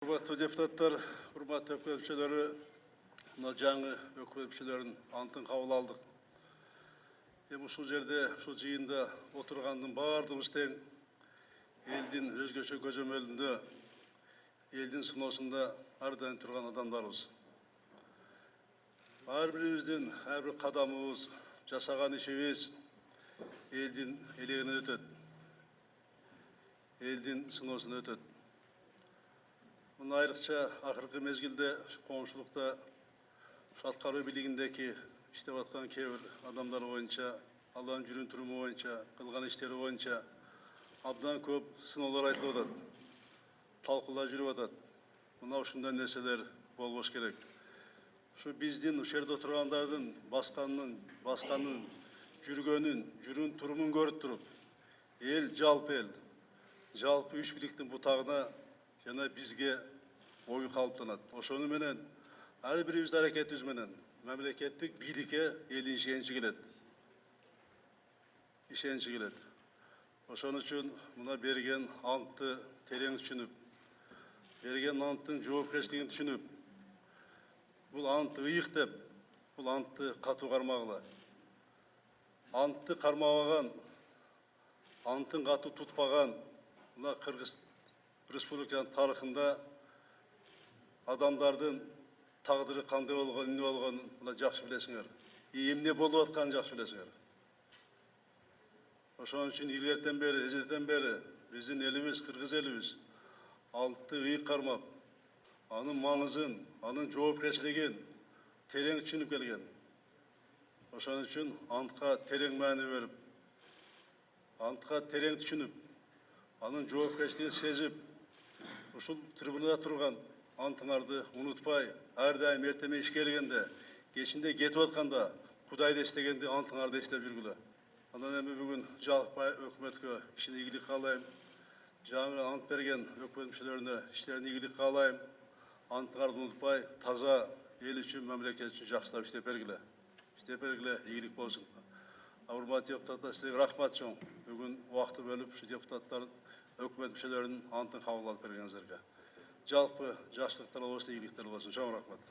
Құрметті депутаттар, құрметті өкімет мүшелері, мына жаңы өкімет мүшелерінің антын қабыл алдық. Енді ушул жерде, ушул жиында отырғандың бардығымыз тең, елдің өзгөчө көзөмөлүндө, елдің сыноосунда ардайым турган адамдарбыз. Ар бирибиздин ар бир кадамыбыз, жасаган ишибиз элдин элегинен өтөт. Элдин сыноосунан өтөт. Мына айрыкча акыркы мезгилде коомчулукта аткаруу бийлигиндеги иштеп аткан кээ бир адамдар боюнча, алардын жүрүм туруму боюнча, кылган иштери боюнча абдан көп сыноолор айтылып атат, талкуулар жүрүп атат. Мына ушундай нерселер болбош керек. Ушу биздин ушул жерде отургандардын басканын, жүргөнүн, жүрүм турумун көрүп туруп, эл, жалпы үч бийликтин бутагына жана бизге ой калыптанат. Ошону менен ар бирибиз аракетибиз менен мамлекеттик бийликке элдин ишеничи келет. Ошон үчүн мына берген антты терең түшүнүп, берген анттын жоопкерчилигин түшүнүп, бул антты ыйык деп, бул антты катуу кармагыла. Антты кармабаган, антын катуу тутпаган мына Кыргыз Республиканын тарыхында адамдардын тагдыры кандай болгон, эмне болгонун мына жакшы билесиңер. Эмне болуп атканын жакшы билесиңер. Ошон үчүн илгертен бери, эжеден бери биздин элибиз, кыргыз элибиз антты ыйык кармап, анын маңызын, анын жоопкерчилигин терең түшүнүп келген. Ошон үчүн антка терең маани берип, антка терең түшүнүп, анын жоопкерчилигин сезип, ушул трибунада турган антыңарды унутпай, ар дайым эртеме ишке келгенде, кечинде кетип атканда, Кудайды эстегенде антыңарды эстеп жүргүлө. Андан эми бүгүн жалпы өкмөткө ишине ийгилик каалайм. Жаңы ант берген өкмөт мүчөлөрүнө иштерине ийгилик каалайм. Антыңарды унутпай, таза эл үчүн, мамлекет үчүн жакшылап иштеп бергиле. Ийгилик болсун. Урматтуу депутаттар, сизге рахмат чоң. Бүгүн убакытты бөлүп, ушу депутаттар өкмөт мүчөлөрүнүн антын кабыл алып бергениңиздерге. Жалпы жакшылыктар болсун, ийгиликтер болсун. Чоң рахмат.